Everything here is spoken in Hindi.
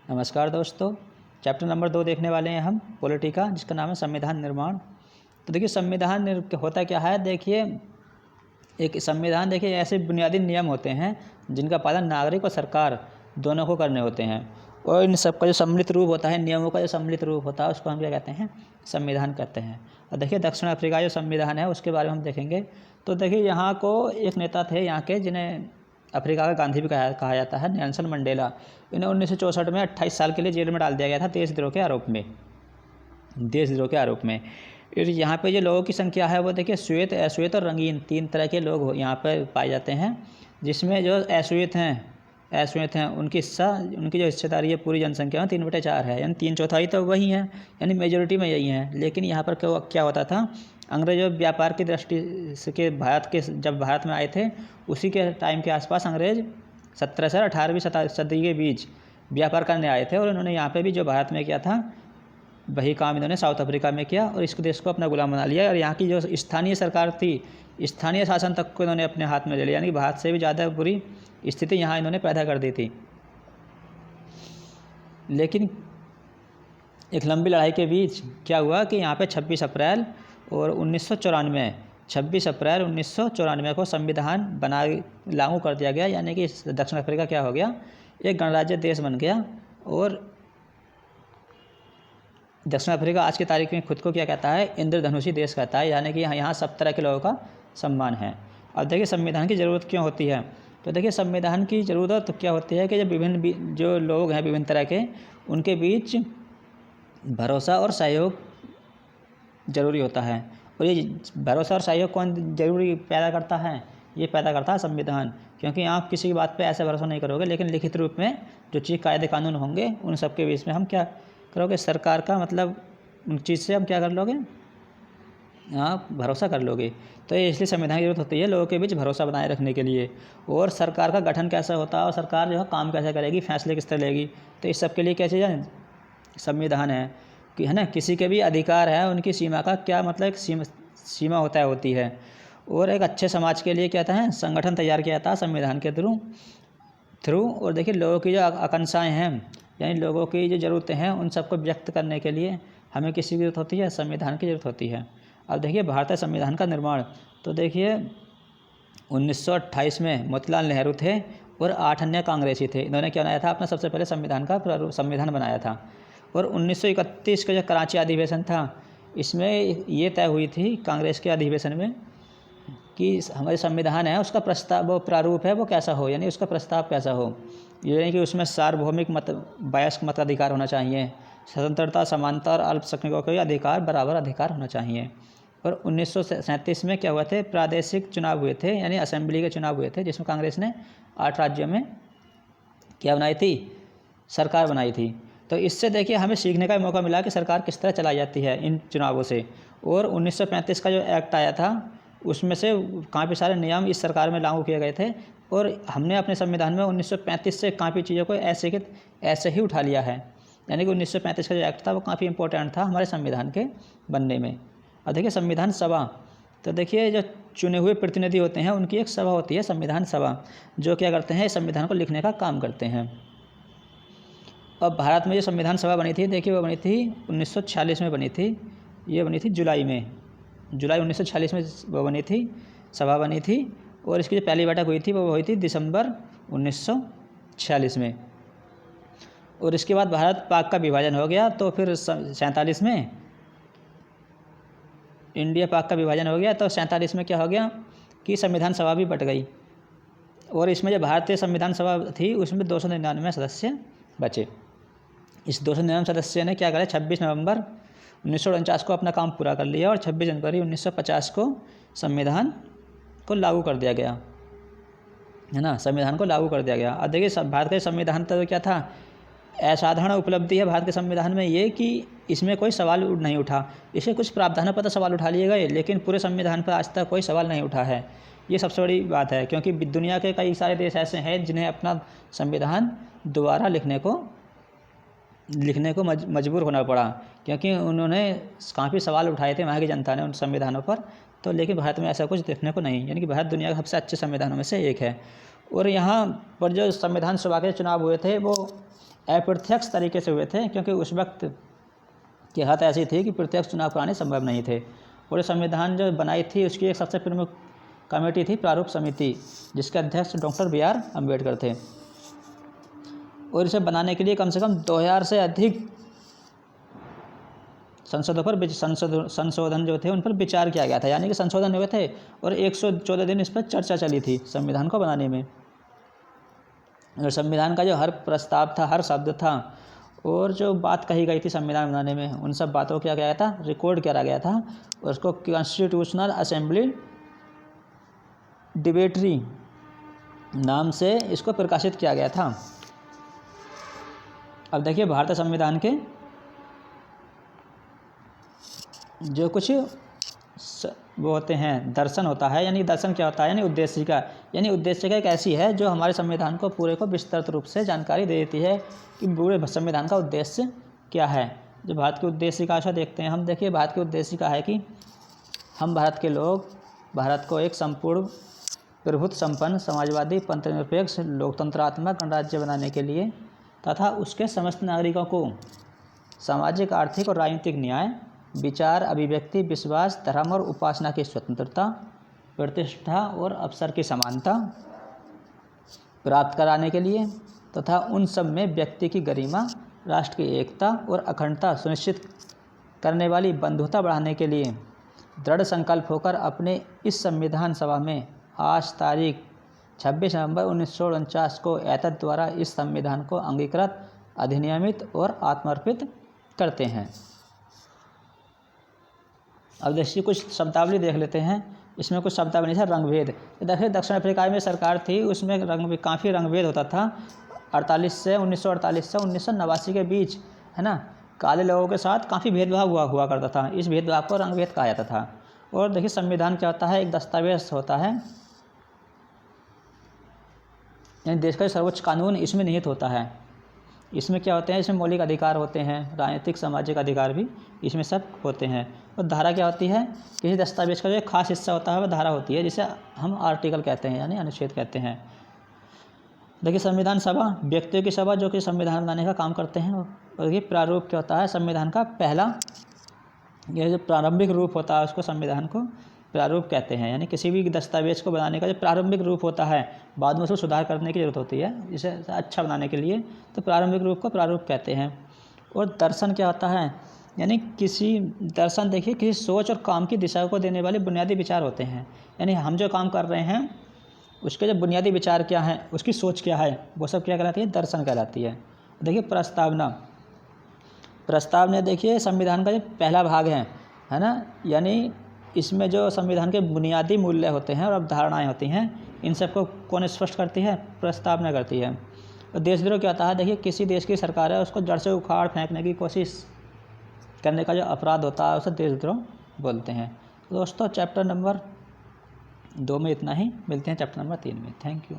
नमस्कार दोस्तों। चैप्टर नंबर 2 देखने वाले हैं हम पॉलिटी का, जिसका नाम है संविधान निर्माण। तो देखिए संविधान होता क्या है। देखिए एक संविधान देखिए ऐसे बुनियादी नियम होते हैं जिनका पालन नागरिक और सरकार दोनों को करने होते हैं, और इन सब का जो सम्मिलित रूप होता है, नियमों का जो सम्मिलित रूप होता है, उसको हम क्या कहते हैं, संविधान कहते हैं। और देखिए दक्षिण अफ्रीका जो संविधान है उसके बारे में हम देखेंगे। तो देखिए यहाँ को एक नेता थे यहाँ के, जिन्हें अफ्रीका का गांधी भी कहा जाता है, नेल्सन मंडेला। इन्हें 1964 में 28 साल के लिए जेल में डाल दिया गया था देशद्रोह के आरोप में। और यहाँ पे जो लोगों की संख्या है वो देखिए श्वेत, अश्वेत और रंगीन, 3 तरह के लोग यहाँ पर पाए जाते हैं। जिसमें जो अश्वेत हैं उनकी जो हिस्सेदारी है पूरी जनसंख्या में 3/4 है, यानी 3/4 तो वही हैं, यानी मेजोरिटी में यही हैं। लेकिन यहाँ पर क्या होता था, अंग्रेज़ों व्यापार की दृष्टि से जब भारत में आए थे, उसी के टाइम के आसपास अंग्रेज़ 17 से 18वीं सदी के बीच व्यापार करने आए थे, और उन्होंने यहाँ पे भी जो भारत में किया था वही काम इन्होंने साउथ अफ्रीका में किया, और इस देश को अपना गुलाम बना लिया। और यहाँ की जो स्थानीय सरकार थी, स्थानीय शासन तक को इन्होंने अपने हाथ में ले लिया, यानी कि भारत से भी ज़्यादा बुरी स्थिति यहाँ इन्होंने पैदा कर दी थी। लेकिन एक लंबी लड़ाई के बीच क्या हुआ कि यहाँ पे 26 अप्रैल 1994 को संविधान लागू कर दिया गया, यानी कि दक्षिण अफ्रीका क्या हो गया, एक गणराज्य देश बन गया। और दक्षिण अफ्रीका आज की तारीख में खुद को क्या कहता है, इंद्रधनुषी देश कहता है, यानी कि यहाँ सब तरह के लोगों का सम्मान है। अब देखिए संविधान की ज़रूरत क्यों होती है। तो देखिए संविधान की ज़रूरत तो क्या होती है कि जब जो लोग हैं विभिन्न तरह के, उनके बीच भरोसा और सहयोग ज़रूरी होता है। और ये भरोसा और सहयोग कौन ज़रूरी पैदा करता है, ये पैदा करता है संविधान। क्योंकि आप किसी की बात पे ऐसे भरोसा नहीं करोगे, लेकिन लिखित रूप में जो चीज़ कायदे कानून होंगे उन सब के बीच में हम क्या करोगे, सरकार का मतलब उन चीज़ से हम क्या कर लोगे, आप भरोसा कर लोगे। तो ये इसलिए संविधान की जरूरत होती है, लोगों के बीच भरोसा बनाए रखने के लिए। और सरकार का गठन कैसा होता है, और सरकार जो है काम कैसे करेगी, फैसले किस तरह लेगी, तो इस सब के लिए क्या चीज़ है, संविधान है कि है ना, किसी के भी अधिकार है उनकी सीमा का क्या मतलब एक सीमा होती है। और एक अच्छे समाज के लिए क्या था है, संगठन तैयार किया था संविधान के थ्रू। और देखिए लोगों की जो आकांक्षाएँ हैं, यानी लोगों की जो ज़रूरतें हैं, उन सबको व्यक्त करने के लिए हमें किसी की ज़रूरत होती है, संविधान की ज़रूरत होती है। अब देखिए भारतीय संविधान का निर्माण, तो देखिए 1928 में मोतीलाल नेहरू थे और 8 अन्य कांग्रेसी थे। इन्होंने क्या बनाया था, अपना सबसे पहले संविधान बनाया था। और 1931 का जो कराची अधिवेशन था, इसमें ये तय हुई थी कांग्रेस के अधिवेशन में कि हमारे संविधान है उसका प्रारूप है वो कैसा हो, यानी उसका प्रस्ताव कैसा हो। यानी कि उसमें सार्वभौमिक वयस्क मताधिकार होना चाहिए, स्वतंत्रता, समानता और अल्पसंख्यकों के अधिकार, बराबर अधिकार होना चाहिए। और 1937 में क्या हुए थे, प्रादेशिक चुनाव हुए थे, यानी असेंबली के चुनाव हुए थे, जिसमें कांग्रेस ने 8 राज्यों में क्या बनाई थी, सरकार बनाई थी। तो इससे देखिए हमें सीखने का मौका मिला कि सरकार किस तरह चलाई जाती है इन चुनावों से। और 1935 का जो एक्ट आया था, उसमें से काफ़ी सारे नियम इस सरकार में लागू किए गए थे, और हमने अपने संविधान में 1935 से काफ़ी चीज़ों को ऐसे ही उठा लिया है। यानी कि 1935 का जो एक्ट था वो काफ़ी इंपॉर्टेंट था हमारे संविधान के बनने में। और देखिए संविधान सभा, तो देखिए जो चुने हुए प्रतिनिधि होते हैं उनकी एक सभा होती है संविधान सभा, जो क्या करते हैं, संविधान को लिखने का काम करते हैं। अब भारत में जो संविधान सभा बनी थी, देखिए वो बनी थी 1946 में बनी थी। ये बनी थी जुलाई 1946 में वो बनी थी, सभा बनी थी। और इसकी जो पहली बैठक हुई थी वो हुई थी दिसंबर 1946 में। और इसके बाद भारत पाक का विभाजन हो गया, तो फिर 47 में इंडिया पाक का विभाजन हो गया। तो 47 में क्या हो गया कि संविधान सभा भी बट गई, और इसमें जो भारतीय संविधान सभा थी उसमें 299 सदस्य बचे। इस 299 सदस्य ने क्या करा, 26 नवंबर 1949 को अपना काम पूरा कर लिया, और 26 जनवरी 1950 को संविधान को लागू कर दिया गया, है ना, संविधान को लागू कर दिया गया। अब देखिए भारत के संविधान तो क्या था, असाधारण उपलब्धि है भारत के संविधान में ये कि इसमें कोई सवाल नहीं उठा। इसके कुछ प्रावधानों पर तो सवाल उठा लिए गए, लेकिन पूरे संविधान पर आज तक कोई सवाल नहीं उठा है। ये सबसे बड़ी बात है, क्योंकि दुनिया के कई सारे देश ऐसे हैं जिन्हें अपना संविधान दोबारा लिखने को मजबूर होना पड़ा, क्योंकि उन्होंने काफ़ी सवाल उठाए थे वहाँ की जनता ने उन संविधानों पर। तो लेकिन भारत में ऐसा कुछ देखने को नहीं, यानी कि भारत दुनिया के सबसे अच्छे संविधानों में से एक है। और यहाँ पर जो संविधान सभा के चुनाव हुए थे वो अप्रत्यक्ष तरीके से हुए थे, क्योंकि उस वक्त की हालत ऐसी थी कि प्रत्यक्ष चुनाव कराने संभव नहीं थे। और संविधान जो बनाई थी उसकी एक सबसे प्रमुख कमेटी थी प्रारूप समिति, जिसके अध्यक्ष डॉक्टर BR अम्बेडकर थे। और इसे बनाने के लिए कम से कम 2000 से अधिक संसदों पर संशोधन जो थे उन पर विचार किया गया था, यानी कि संशोधन हुए थे और 114 दिन इस पर चर्चा चली थी संविधान को बनाने में। और संविधान का जो हर प्रस्ताव था, हर शब्द था और जो बात कही गई थी संविधान बनाने में, उन सब बातों को क्या किया गया था, रिकॉर्ड करा गया था और उसको कॉन्स्टिट्यूशनल असेंबली डिबेटरी नाम से इसको प्रकाशित किया गया था। अब देखिए भारतीय संविधान के जो कुछ वो होते हैं, दर्शन होता है, यानी दर्शन क्या होता है, यानी उद्देशिका। यानी उद्देशिका एक ऐसी है जो हमारे संविधान को पूरे को विस्तृत रूप से जानकारी दे देती है कि पूरे संविधान का उद्देश्य क्या है। जो भारत की उद्देशिका ऐसा देखते हैं हम, देखिए भारत की उद्देशिका है कि हम भारत के लोग भारत को एक संपूर्ण प्रभुत्व संपन्न समाजवादी पंथनिरपेक्ष लोकतंत्रात्मक गणराज्य बनाने के लिए तथा उसके समस्त नागरिकों को सामाजिक, आर्थिक और राजनीतिक न्याय, विचार, अभिव्यक्ति, विश्वास, धर्म और उपासना की स्वतंत्रता, प्रतिष्ठा और अवसर की समानता प्राप्त कराने के लिए तथा उन सब में व्यक्ति की गरिमा, राष्ट्र की एकता और अखंडता सुनिश्चित करने वाली बंधुता बढ़ाने के लिए दृढ़ संकल्प होकर अपने इस संविधान सभा में आज तारीख 26 नवंबर 1949 को एतद द्वारा इस संविधान को अंगीकृत, अधिनियमित और आत्मर्पित करते हैं। अब देखिए कुछ शब्दावली देख लेते हैं। इसमें कुछ शब्दावली है रंगभेद। देखिए दक्षिण अफ्रीका में सरकार थी, उसमें काफ़ी रंगभेद होता था 1948 से 1989 के बीच, है ना। काले लोगों के साथ काफ़ी भेदभाव हुआ करता था। इस भेदभाव को रंगभेद कहा जाता था। और देखिए संविधान क्या होता है, एक दस्तावेज होता है, यानी देश का सर्वोच्च कानून इसमें निहित होता है। इसमें क्या होते हैं, इसमें मौलिक अधिकार होते हैं, राजनीतिक सामाजिक अधिकार भी इसमें सब होते हैं। और धारा क्या होती है, किसी दस्तावेज का जो एक खास हिस्सा होता है वह धारा होती है, जिसे हम आर्टिकल कहते हैं, यानी अनुच्छेद कहते हैं। देखिए संविधान सभा व्यक्तियों की सभा जो कि संविधान बनाने का काम करते हैं। और ये प्रारूप क्या होता है, संविधान का पहला यह जो प्रारंभिक रूप होता है उसको संविधान को प्रारूप कहते हैं। यानी किसी भी दस्तावेज को बनाने का जो प्रारंभिक रूप होता है, बाद में उसको सुधार करने की जरूरत होती है इसे अच्छा बनाने के लिए, तो प्रारंभिक रूप को प्रारूप कहते हैं। और दर्शन क्या होता है, यानी किसी दर्शन देखिए किसी सोच और काम की दिशा को देने वाले बुनियादी विचार होते हैं। यानी हम जो काम कर रहे हैं उसके जो बुनियादी विचार क्या है, उसकी सोच क्या है, वो सब क्या कहलाती है, दर्शन कहलाती है। देखिए प्रस्तावना देखिए संविधान का जो पहला भाग है ना। यानी इसमें जो संविधान के बुनियादी मूल्य होते हैं और अवधारणाएं होती हैं, इन सबको कौन स्पष्ट करती है, प्रस्तावना करती है। और देशद्रोह क्या होता है, देखिए किसी देश की सरकार है उसको जड़ से उखाड़ फेंकने की कोशिश करने का जो अपराध होता है उसे देशद्रोह बोलते हैं। तो दोस्तों चैप्टर नंबर 2 में इतना ही, मिलते हैं चैप्टर नंबर 3 में। Thank you.